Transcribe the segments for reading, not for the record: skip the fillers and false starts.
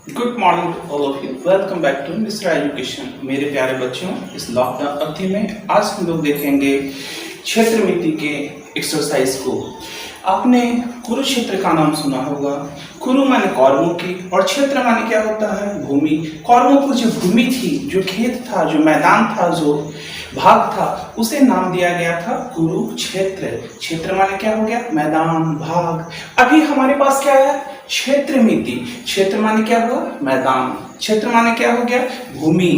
Good morning to all of you. Welcome back to Mister Education. मेरे प्यारे बच्चों, इस लॉकडाउन अवधि में आज हम लोग देखेंगे क्षेत्र मिति के एक्सरसाइज को। आपने कुरुक्षेत्र का नाम सुना होगा। कुरु माने कौरवों की और क्षेत्र माने क्या होता है? भूमि। कौरवों की जो भूमि थी, जो खेत था, जो मैदान था, जो भाग था, उसे नाम दिया गया था कुरुक्षेत्र। क्षेत्र माने क्या हो गया? मैदान, भाग। अभी हमारे पास क्या है? क्षेत्र मिति। क्षेत्र माने क्या हुआ? मैदान। क्षेत्र माने क्या हो गया? भूमि।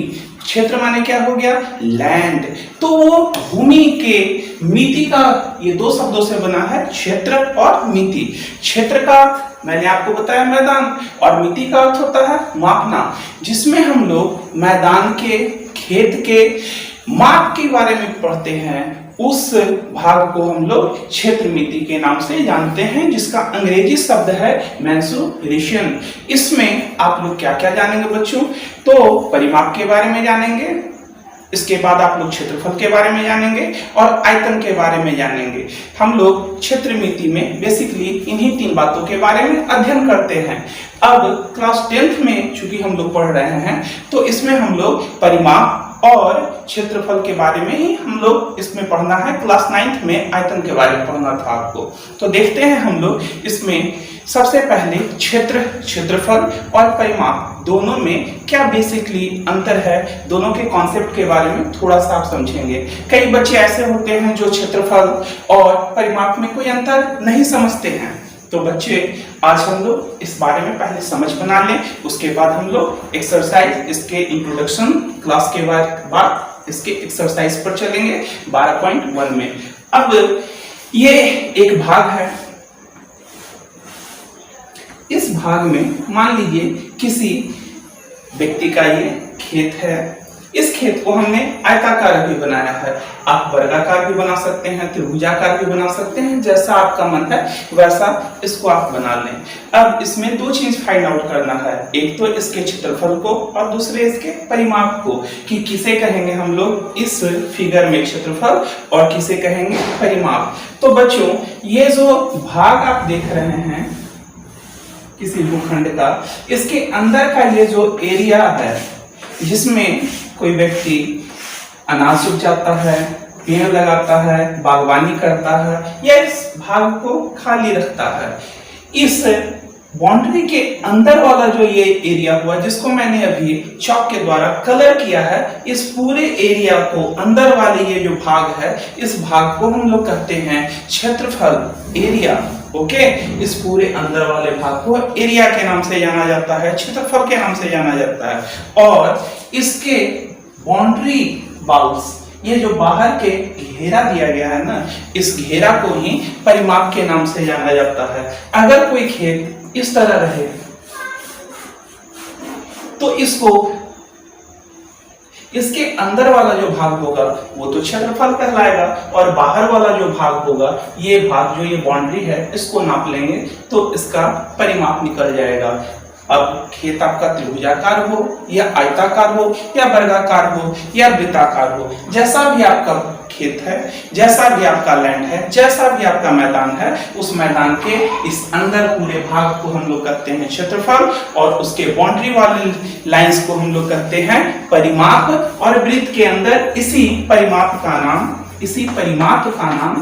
क्षेत्र माने क्या हो गया? लैंड। तो वो भूमि के मिति का ये दो शब्दों से बना है, क्षेत्र और मिति। क्षेत्र का मैंने आपको बताया मैदान, और मिति का अर्थ होता है मापना, जिसमें हम लोग मैदान के, खेत के माप के बारे में पढ़ते हैं। उस भाग को हम लोग क्षेत्र मिति के नाम से जानते हैं, जिसका अंग्रेजी शब्द है मेंसुरेशन। इसमें आप लोग क्या क्या जानेंगे बच्चों? तो परिमाप के बारे में जानेंगे, इसके बाद आप लोग क्षेत्रफल के बारे में जानेंगे और आयतन के बारे में जानेंगे। हम लोग क्षेत्र मिति में बेसिकली इन्हीं तीन बातों के बारे में अध्ययन करते हैं। अब क्लास 10th में चूंकि हम लोग पढ़ रहे हैं, तो इसमें हम लोग परिमाप और क्षेत्रफल के बारे में ही हम लोग इसमें पढ़ना है। क्लास 9th में आयतन के बारे में पढ़ना था आपको। तो देखते हैं हम लोग इसमें सबसे पहले क्षेत्रफल और परिमाप दोनों में क्या बेसिकली अंतर है, दोनों के कॉन्सेप्ट के बारे में थोड़ा सा आप समझेंगे। कई बच्चे ऐसे होते हैं जो क्षेत्रफल और परिमाप में कोई अंतर नहीं समझते हैं। तो बच्चे, आज हम लोग इस बारे में पहले समझ बना लें, उसके बाद हम लोग एक्सरसाइज, इसके इंट्रोडक्शन क्लास के बाद इसके एक्सरसाइज पर चलेंगे 12.1 में। अब ये एक भाग है। इस भाग में मान लीजिए किसी व्यक्ति का ये खेत है। इस खेत को हमने आयताकार भी बनाया है। आप वर्गाकार भी बना सकते हैं, त्रिभुजाकार भी बना सकते हैं, जैसा आपका मन है वैसा इसको आप बना लें। अब इसमें दो चीज फाइंड आउट करना है, एक तो इसके क्षेत्रफल को और दूसरे इसके परिमाप को, कि किसे कहेंगे हम लोग इस फिगर में क्षेत्रफल और किसे कहेंगे परिमाप। तो बच्चों, ये जो भाग आप देख रहे हैं किसी भूखंड का, इसके अंदर का ये जो एरिया है, जिसमें कोई व्यक्ति अनाज उपजाता है, पेड़ लगाता है, बागवानी करता है, या इस भाग को खाली रखता है, इस बाउंड्री के अंदर वाला जो ये एरिया हुआ, जिसको मैंने अभी चॉक के द्वारा कलर किया है, इस पूरे एरिया को, अंदर वाले ये जो भाग है, इस भाग को हम लोग कहते हैं क्षेत्रफल, एरिया। ओके, इस पूरे अंदर वाले भाग को एरिया के नाम से जाना जाता है, क्षेत्रफल के नाम से जाना जाता है। और इसके बाउंड्री बाउल्स, ये जो बाहर के घेरा दिया गया है ना, इस घेरा को ही परिमाप के नाम से जाना जाता है। अगर कोई खेत इस तरह रहे तो इसके अंदर वाला जो भाग होगा वो तो क्षेत्रफल कहलाएगा, और बाहर वाला जो भाग होगा, ये भाग जो ये बाउंड्री है, इसको नाप लेंगे तो इसका परिमाप निकल जाएगा। अब खेत आपका त्रिभुजाकार हो या आयताकार हो या वर्गाकार हो या वृत्ताकार हो, जैसा भी आपका खेत है, जैसा भी आपका लैंड है, जैसा भी आपका मैदान है, उस मैदान के इस अंदर पूरे भाग को हम लोग कहते हैं क्षेत्रफल, और उसके बाउंड्री वाली लाइंस को हम लोग कहते हैं परिमाप। और वृत्त के अंदर इसी परिमाप का नाम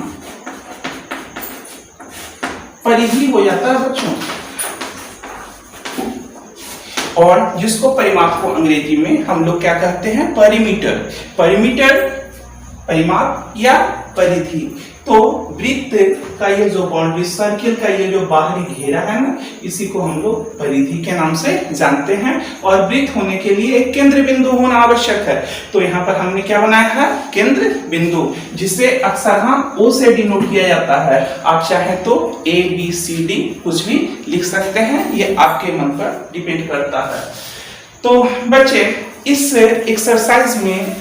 परिधि हो जाता है बच्चों। और जिसको परिमाप को अंग्रेजी में हम लोग क्या कहते हैं? परिमीटर। परिमाप या परिधि। तो वृत्त का ये जो बाउंड्री, सर्किल का ये जो बाहरी घेरा है ना, इसी को हम लोग परिधि के नाम से जानते हैं। और वृत्त होने के लिए एक केंद्र बिंदु होना आवश्यक है। तो यहाँ पर हमने क्या बनाया है? केंद्र बिंदु, जिसे अक्सर हम O से डिनोट किया जाता है। आप चाहे तो ABCD कुछ भी लिख सकते हैं, ये आपके मन पर डिपेंड करता है। तो बच्चे, इस एक्सरसाइज में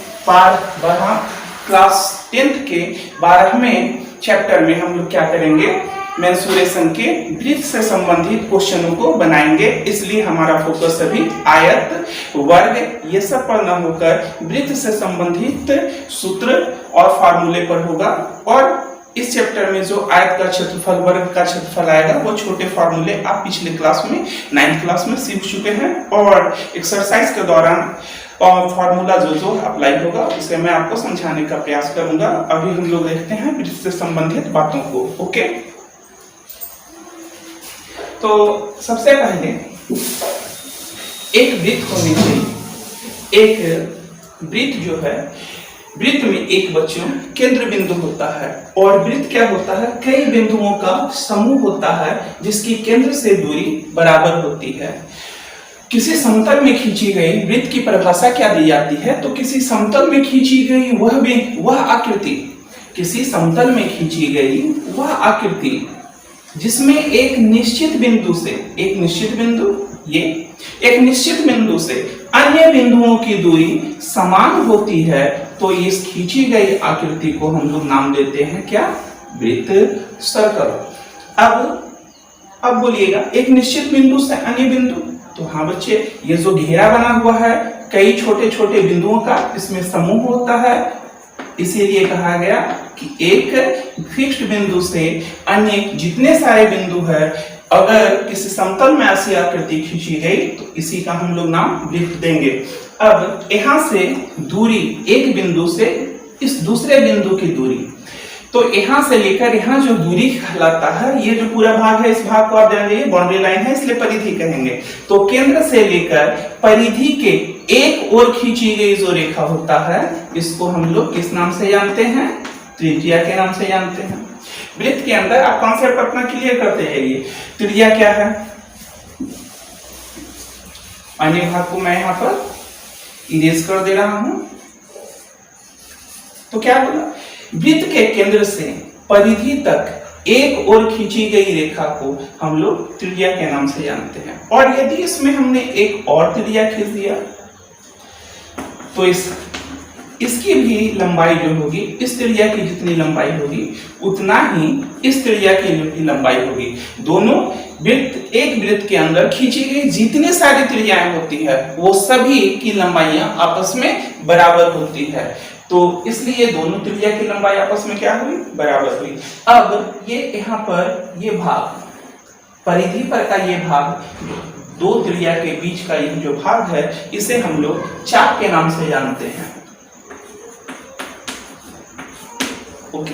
क्लास 10th के 12वें चैप्टर में हम लोग क्या करेंगे? मेंसुरेशन के वृत्त से संबंधित क्वेश्चनों को बनाएंगे। इसलिए हमारा फोकस अभी आयत, वर्ग, ये सब पर न होकर वृत्त से संबंधित सूत्र और फार्मूले पर होगा। और इस चैप्टर में जो आयत का क्षेत्रफल, वर्ग का क्षेत्रफल आएगा, वो छोटे फॉर्मूले आप पिछले क्लास में 9th क्लास में सीख चुके हैं, और एक्सरसाइज के दौरान फॉर्मूला जो अप्लाई होगा उसे मैं आपको समझाने का प्रयास करूंगा। अभी हम लोग देखते हैं वृत्त से संबंधित बातों को। ओके, तो सबसे पहले एक वृत्त होनी चाहिए। एक वृत्त जो है, वृत्त में एक बच्चों केंद्र बिंदु होता है, और वृत्त क्या होता है, कई बिंदुओं का समूह होता है जिसकी केंद्र से दूरी बराबर होती है। किसी समतल में खींची गई वृत्त की परिभाषा क्या दी जाती है, तो किसी समतल में खींची गई वह आकृति, किसी समतल में खींची गई वह आकृति जिसमें एक निश्चित बिंदु से, एक निश्चित बिंदु से अन्य बिंदुओं की दूरी समान होती है, तो इस खींची गई आकृति को हम लोग नाम देते हैं क्या, वृत्त, सर्कल। अब बोलिएगा एक निश्चित बिंदु से अन्य बिंदु, तो हाँ बच्चे, ये जो घेरा बना हुआ है कई छोटे छोटे बिंदुओं का इसमें समूह होता है, इसीलिए कहा गया कि एक फिक्स्ड बिंदु से अन्य जितने सारे बिंदु है, अगर किसी समतल में ऐसी आकृति खींची गई तो इसी का हम लोग नाम वृत्त देंगे। अब यहाँ से दूरी, एक बिंदु से इस दूसरे बिंदु की दूरी, तो यहाँ से लेकर यहाँ जो दूरी कहलाता है, ये जो पूरा भाग है, इस भाग को आप जानेंगे बाउंड्री लाइन है, इसलिए परिधि कहेंगे। तो केंद्र से लेकर परिधि के एक ओर खींची गई जो रेखा होता है, इसको हम लोग किस नाम से जानते हैं, त्रिज्या के नाम से जानते हैं। वृत्त के अंदर आप कॉन्सेप्ट अपना क्लियर करते जाइए। त्रिज्या क्या है, अन्य भाग को मैं यहाँ पर इरेज कर दे रहा हूं। तो क्या बोला, वृत्त के केंद्र से परिधि तक एक ओर खींची गई रेखा को हम लोग त्रिज्या के नाम से जानते हैं। और यदि इसमें हमने एक और त्रिज्या खींच दिया तो इसकी भी लंबाई जो होगी, इस त्रिज्या की जितनी लंबाई होगी उतना ही इस त्रिज्या की लंबाई होगी। दोनों वृत्त, एक वृत्त के अंदर खींची गई जितनी सारी त्रिज्याएं होती है वो सभी की लंबाइयां आपस में बराबर होती है, तो इसलिए दोनों त्रिज्या की लंबाई आपस में क्या हुई, बराबर हुई। अब ये यहाँ पर ये भाग, परिधि पर का ये भाग, दो त्रिज्या के बीच का ये जो भाग है, इसे हम लोग चाप के नाम से जानते हैं। ओके,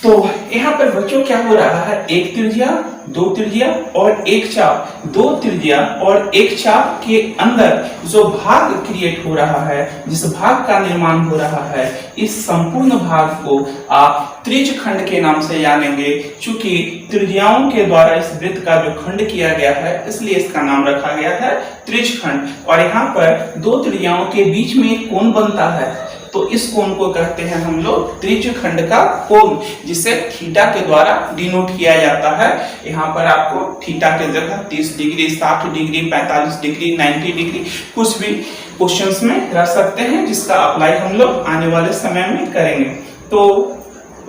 तो यहाँ पर बच्चों क्या हो रहा है, एक त्रिज्या, दो त्रिज्या और एक चाप, दो त्रिज्या और एक चाप के अंदर जो भाग क्रिएट हो रहा है, जिस भाग का निर्माण हो रहा है, इस संपूर्ण भाग को आप त्रिज्य खंड के नाम से जानेंगे। चूंकि त्रिज्याओं के द्वारा इस वृत्त का जो खंड किया गया है, इसलिए इसका नाम रखा गया है त्रिज्य खंड। और यहाँ पर दो त्रिज्याओं के बीच में एक कोण बनता है, तो इस कोण को कहते हैं हम लोग त्रिज्य खंड का कोण, जिसे थीटा के द्वारा डिनोट किया जाता है। यहाँ पर आपको थीटा के जगह 30 डिग्री, 60 डिग्री, 45 डिग्री, 90 डिग्री कुछ भी क्वेश्चंस में रख सकते हैं, जिसका अप्लाई हम लोग आने वाले समय में करेंगे। तो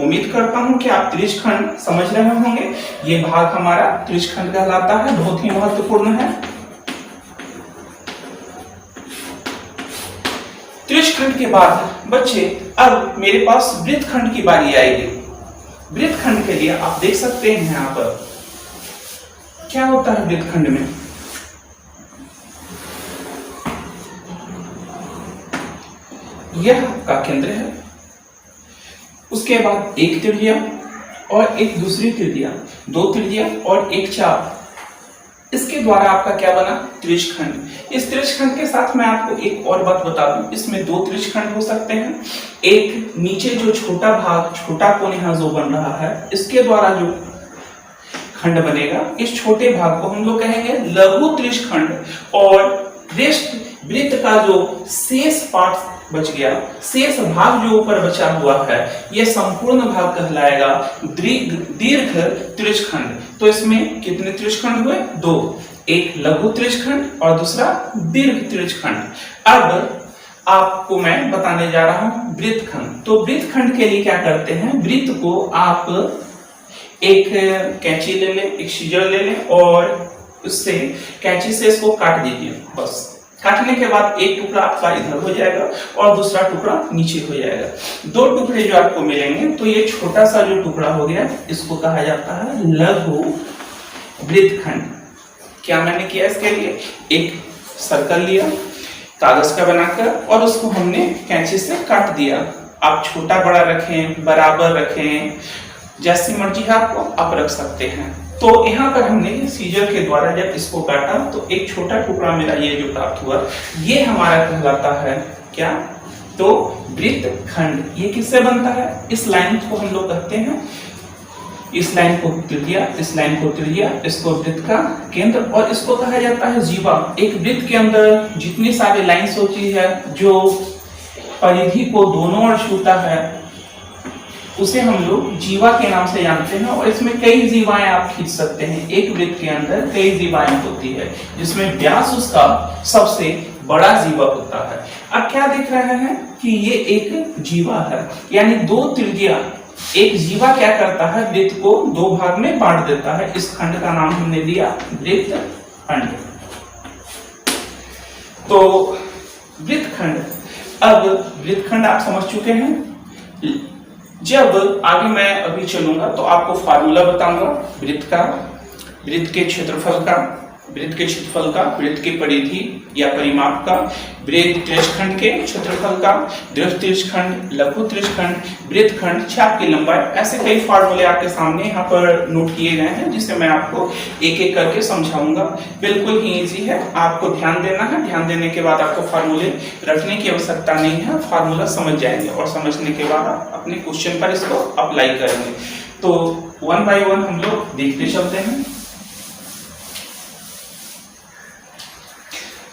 उम्मीद करता हूं कि आप त्रिज्य खंड समझ रहे होंगे। ये भाग हमारा त्रिज्य खंड कहलाता है, बहुत ही महत्वपूर्ण है। त्रिज्य खंड के बाद बच्चे अब मेरे पास वृत्त खंड की बारी आएगी। वृत्त खंड के लिए आप देख सकते हैं यहाँ पर क्या होता है वृत्त खंड में। यह आपका केंद्र है, उसके बाद एक त्रिज्या और एक दूसरी त्रिज्या, दो त्रिज्या और एक चाप, इसके द्वारा आपका क्या बना, त्रिज्य खंड। इस त्रिज्य खंड के साथ मैं आपको एक और बात बता दूं, इसमें दो त्रिज्य खंड हो सकते हैं। एक नीचे जो छोटा भाग, छोटा कोण यहाँ जो बन रहा है, इसके द्वारा जो खंड बनेगा, इस छोटे भाग को हम लोग कहेंगे लघु त्रिज्य खंड। और रेस्ट वृत्त का जो शेष पार्ट बच गया, शेष भाग जो ऊपर बचा हुआ है, यह संपूर्ण भाग कहलाएगा दीर्घ त्रिज्य खंड। तो इसमें कितने त्रिज्य खंड हुए, दो, एक लघु त्रिज्य खंड और दूसरा दीर्घ त्रिज्य खंड। अब आपको मैं बताने जा रहा हूं वृत्त खंड। तो वृत्त खंड के लिए क्या करते हैं, वृत्त को आप एक कैंची ले लें, एक सीजर ले लें और उससे कैंची से इसको काट दीजिए, बस काटने के बाद एक टुकड़ा आपका इधर हो जाएगा और दूसरा टुकड़ा नीचे हो जाएगा। दो टुकड़े जो आपको मिलेंगे, तो ये छोटा सा जो टुकड़ा हो गया इसको कहा जाता है लघु वृत्तखंड। क्या मैंने किया इसके लिए, एक सर्कल लिया कागज का बनाकर और उसको हमने कैंची से काट दिया। आप छोटा बड़ा रखें, बराबर रखें, जैसी मर्जी है आपको आप रख सकते हैं। तो यहाँ पर हमने सीजर के द्वारा जब इसको काटा तो एक छोटा टुकड़ा मेरा ये जो प्राप्त हुआ, ये हमारा कहलाता है क्या, तो वृत्तखंड। ये किससे बनता है, इस लाइन को हम लोग कहते हैं, इस लाइन को त्रिज्या, इस लाइन को त्रिज्या, इसको वृत्त का केंद्र और इसको कहा जाता है जीवा। एक वृत्त के अंदर जितनी सारी लाइंस होती है जो परिधि को दोनों ओर छूता है उसे हम लोग जीवा के नाम से जानते हैं। और इसमें कई जीवाएं आप खींच सकते हैं। एक वृत्त के अंदर कई जीवाएं होती है जिसमें व्यास उसका सबसे बड़ा जीवा होता है। अब क्या देख रहे हैं कि ये एक जीवा है, यानी दो त्रिज्या। एक जीवा क्या करता है, वृत्त को दो भाग में बांट देता है। इस खंड का नाम हमने दिया वृत्तखंड। तो वृत्तखंड, अब वृत्तखंड आप समझ चुके हैं। जब आगे मैं अभी चलूंगा तो आपको फार्मूला बताऊंगा वृत्त का, वृत्त के क्षेत्रफल का, वृत्त के क्षेत्रफल का, वृत्त की परिधि या परिमाप का, वृत्त त्रिज्यखंड के क्षेत्रफल का, दीर्घ त्रिज्यखंड, लघु त्रिज्यखंड, वृत्तखंड, चाप की लंबाई, ऐसे कई फार्मूले आपके सामने यहाँ पर नोट किए गए हैं जिसे मैं आपको एक एक करके समझाऊंगा। बिल्कुल ही इजी है, आपको ध्यान देना है। ध्यान देने के बाद आपको फार्मूले रखने की आवश्यकता नहीं है, फार्मूला समझ जाएंगे और समझने के बाद आप अपने क्वेश्चन पर इसको अप्लाई करेंगे। तो वन बाय वन हम लोग देखते चलते हैं।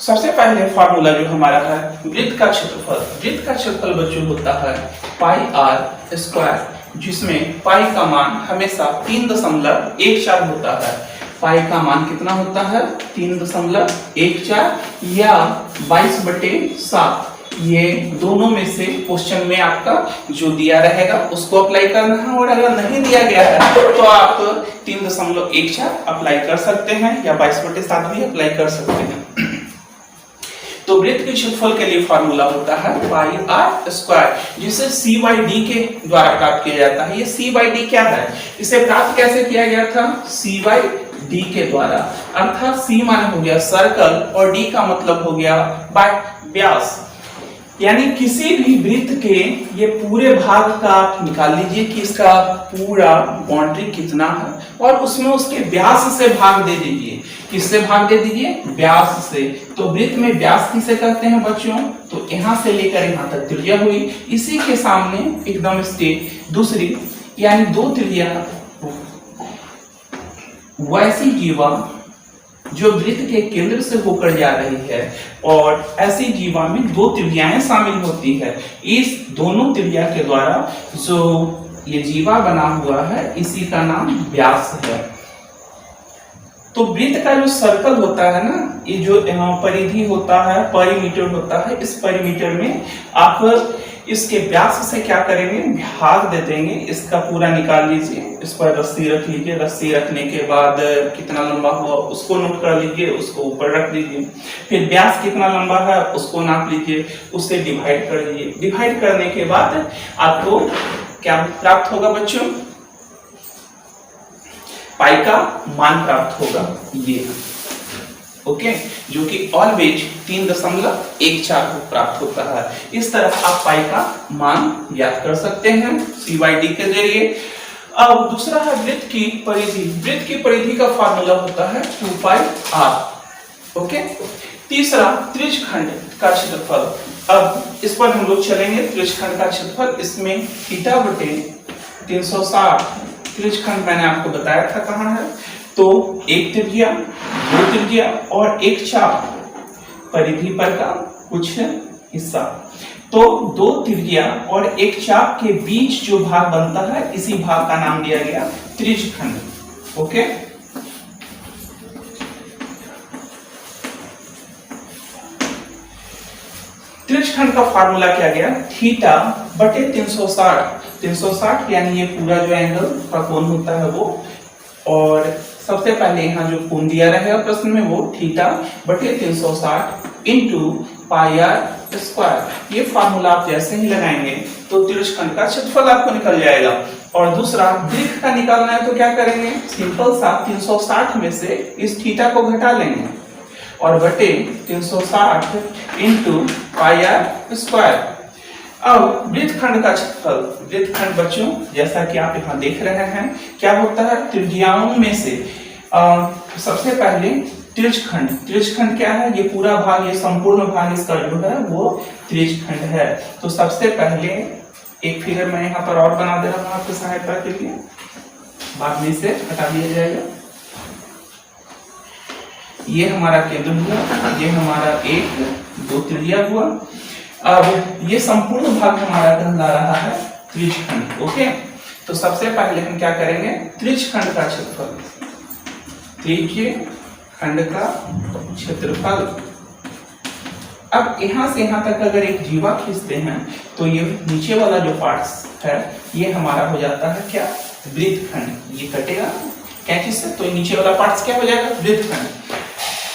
सबसे पहले फार्मूला जो हमारा है वृत्त का क्षेत्रफल। वृत्त का क्षेत्रफल बच्चों होता है पाई आर स्क्वायर, जिसमें पाई का मान हमेशा 3.14 होता है। पाई का मान कितना होता है, 3.14 या 22/7। ये दोनों में से क्वेश्चन में आपका जो दिया रहेगा उसको अप्लाई करना है, और अगर नहीं दिया गया है तो आप 3.14 अप्लाई कर सकते हैं या 22/7 भी अप्लाई कर सकते हैं। तो वृत्त के क्षेत्रफल के लिए फार्मूला होता है पाई आर स्क्वायर, जिसे सी बाई डी के द्वारा प्राप्त किया जाता है। ये सी बाई डी क्या है, इसे प्राप्त कैसे किया गया था, सी बाई डी के द्वारा। अर्थात सी माने हो गया सर्कल और डी का मतलब हो गया व्यास। यानी किसी भी वृत्त के ये पूरे भाग का आप निकाल लीजिए कि इसका पूरा बाउंड्री कितना है और उसमें उसके व्यास से भाग दे दीजिए। किससे भाग दे दीजिए, व्यास से। तो वृत्त में व्यास किसे कहते हैं बच्चों, तो यहां से लेकर यहां तक त्रिज्या हुई। इसी के सामने एकदम स्ट्रेट दूसरी यानी दो त्रिज्या वैसी जीवा जो वृत्त के केंद्र से होकर जा रही है, और ऐसी जीवा में दो त्रिज्याएं शामिल होती है। इस दोनों त्रिज्या के द्वारा जो ये जीवा बना हुआ है इसी का नाम व्यास है। तो वृत्त का जो सर्कल होता है ना, ये जो परिधि होता है, परिमीटर होता है, इस परिमीटर में आप इसके व्यास से क्या करेंगे, भाग दे देंगे। इसका पूरा निकाल लीजिए, इस पर रस्सी रख लीजिए। रस्सी रखने के बाद कितना लंबा हुआ उसको नोट कर लीजिए, उसको ऊपर रख लीजिए। फिर व्यास कितना लंबा है उसको नाप लीजिए, उससे डिवाइड कर लीजिए। डिवाइड करने के बाद आपको क्या प्राप्त होगा बच्चों, पाई का मान प्राप्त होगा, ये ओके, जो कि ऑलवेज 3.14 प्राप्त होता है। इस तरह आप पाई का मान याद कर सकते हैं सी बाई डी के जरिए। अब दूसरा है वृत्त की परिधि। वृत्त की परिधि का फार्मूला होता है 2 पाई आर। ओके, तीसरा त्रिज्यखंड का क्षेत्रफल। अब इस पर हम लोग चलेंगे। त्रिज्यखंड का क्षेत्रफल, इसमें थीटा बटे 360 त्रिज्यखंड मैंने आपको बताया था कहाँ है, तो एक त्रिज्या, दो त्रिज्या और एक चाप, परिधि पर का कुछ हिस्सा। तो दो त्रिज्या और एक चाप के बीच जो भाग बनता है इसी भाग का नाम दिया गया त्रिज्यखंड। ओके, त्रिज्यखंड का फार्मूला क्या गया, थीटा बटे 360। 360 यानी ये पूरा जो एंगल का कोण होता है वो, और सबसे पहले यहाँ जो कोण दिया रहेगा प्रश्न में वो थीटा बटे 360 इंटू पाई आर स्क्वायर। ये फार्मूला आप जैसे ही लगाएंगे तो त्रिज्यखंड का क्षेत्रफल आपको निकल जाएगा। और दूसरा दीर्घ का निकालना है तो क्या करेंगे, सिंपल सा 360 में से इस थीटा को घटा लेंगे और बटे 360 इंटू पाई आर स्क्वायर। अब वृत्तखंड का क्षेत्रफल, वृत्तखंड बच्चों जैसा कि आप यहाँ देख रहे हैं क्या होता है, त्रिज्याओं में से सबसे पहले त्रिज्यखंड। त्रिज्यखंड क्या है, ये पूरा भाग, ये संपूर्ण भाग इसका जो है वो त्रिज्यखंड है। तो सबसे पहले एक फिगर मैं यहाँ पर और बना दे रहा हूँ आपकी सहायता के लिए, बाद में से हटा दिया जाएगा। ये हमारा केंद्र हुआ, ये हमारा 1 2 त्रिज्या हुआ। अब ये संपूर्ण भाग हमारा कहला रहा है त्रिज्यखंड। ओके, तो सबसे पहले हम क्या करेंगे, त्रिज्यखंड का क्षेत्रफल, त्रिज्यखंड का क्षेत्रफल। अब यहाँ से यहाँ तक अगर एक जीवा खींचते हैं तो ये नीचे वाला जो पार्ट्स है ये हमारा हो जाता है क्या, वृत्तखंड। ये कटेगा कैंची से तो नीचे वाला पार्ट्स क्या हो जाएगा, वृत्तखंड।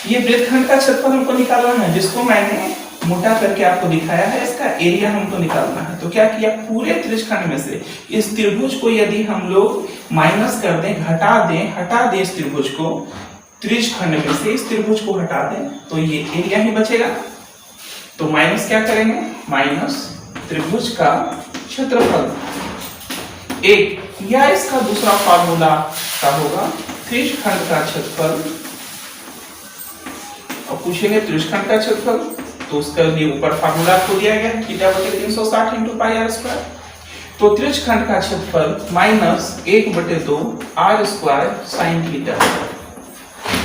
ये वृत्तखंड का क्षेत्रफल हमको निकालना है, जिसको मैंने मोटा करके आपको दिखाया है। इसका एरिया हमको निकालना है। तो क्या किया, पूरे त्रिज्यखंड में से इस त्रिभुज को यदि हम लोग माइनस कर दें, हटा दें इस त्रिभुज को, त्रिज्यखंड में से इस त्रिभुज को हटा दें तो ये एरिया ही बचेगा। तो माइनस क्या करेंगे, माइनस त्रिभुज का क्षेत्रफल 1, या इसका दूसरा फार्मूला क्या होगा, त्रिज्यखंड का क्षेत्रफल। और पूछेंगे त्रिज्यखंड का क्षेत्रफल तो उसके लिए ऊपर फार्मूला आपको दिया गया है, थीटा बटे 360 इंटू पाई आर स्क्वायर। तो त्रिज्यखंड का क्षेत्रफल minus 1/2 are square sine theta.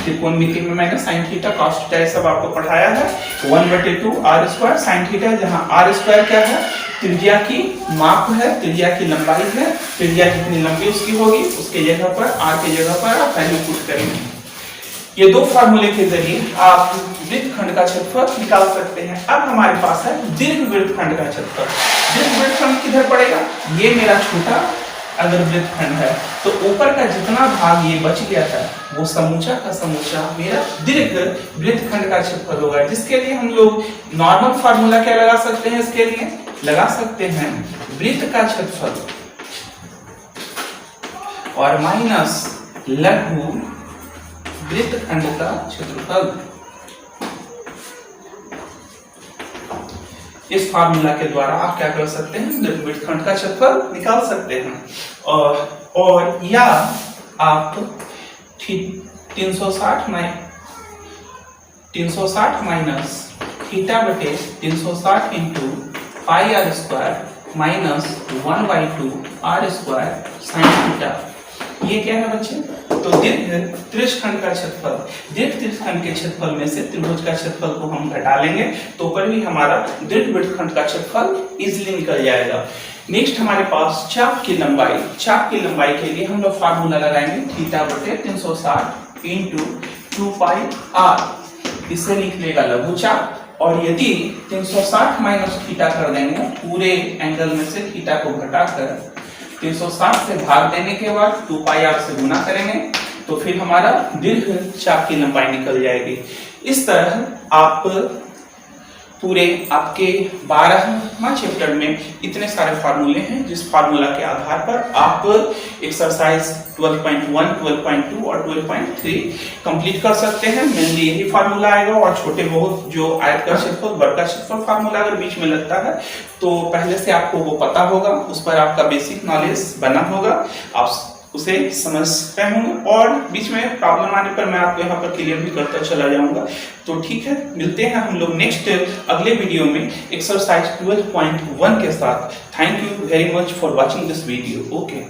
त्रिकोणमिति में मैंने साइन थीटा कॉस थीटा ये सब आपको पढ़ाया है। 1/2 आर स्क्वायर साइन थीटा, जहां आर स्क्वायर क्या है, त्रिज्या की माप है, त्रिज्या की लंबाई है। त्रिज्या जितनी लंबी उसकी होगी उसके जगह पर, आर के जगह पर आप वैल्यू पुट करेंगे। ये दो फार्मूले के जरिए आप वृत्तखंड का क्षेत्रफल निकाल सकते हैं। अब हमारे पास है दीर्घ वृत्तखंड का क्षेत्रफल। दीर्घ वृत्तखंड किधर पड़ेगा, ये मेरा छोटा अगर वृत्तखंड है तो ऊपर का जितना भाग ये बच गया था वो समूचा का समूचा मेरा दीर्घ वृत्तखंड का क्षेत्रफल होगा। जिसके लिए हम लोग नॉर्मल फार्मूला क्या लगा सकते हैं, इसके लिए लगा सकते हैं वृत्त का क्षेत्रफल और माइनस लघु वृत्तखंड का क्षेत्रफल। इस फार्मूला के द्वारा आप क्या कर सकते हैं, वृत्तखंड का क्षेत्रफल निकाल सकते हैं। और या आप 360 माइनस थीटा बटे 360 into pi r square minus 1/2 are square sine theta. ये क्या है बच्चे, तो दीर्घ त्रिज्यखंड का क्षेत्रफल, दीर्घ त्रिज्यखंड के क्षेत्रफल में से त्रिभुज का क्षेत्रफल को हम घटा लेंगे तो पर भी हमारा दीर्घ वृत्तखंड का क्षेत्रफल इजीली निकल जाएगा। नेक्स्ट हमारे पास चाप की लंबाई। चाप की लंबाई के लिए हम लोग फार्मूला लगाएंगे थीटा बटे 360 इंटू 2 पाई आर। इसे लिख लेगा लघु चाप। और यदि 360 माइनस थीटा कर देंगे, पूरे एंगल में से थीटा को घटाकर 360 से भाग देने के बाद 2 पाई आर से गुना करेंगे तो फिर हमारा दीर्घ चाप की लंबाई निकल जाएगी। इस तरह आप पूरे आपके 12वां चैप्टर में इतने सारे फार्मूले हैं जिस फार्मूला के आधार पर आप एक्सरसाइज 12.1, 12.2 और 12.3 कंप्लीट कर सकते हैं। मेनली यही फार्मूला आएगा और छोटे बहुत जो आयत का क्षेत्रफल, वर्ग का क्षेत्रफल फार्मूला अगर बीच में लगता है तो पहले से आपको वो पता होगा, उस पर आपका बेसिक नॉलेज बना होगा, आप उसे समझ रहे होंगे और बीच में प्रॉब्लम आने पर मैं आपको यहाँ पर क्लियर भी करता चला जाऊंगा। तो ठीक है, मिलते हैं हम लोग नेक्स्ट अगले वीडियो में एक्सरसाइज 12.1 के साथ। Thank you very much for watching this video. Okay.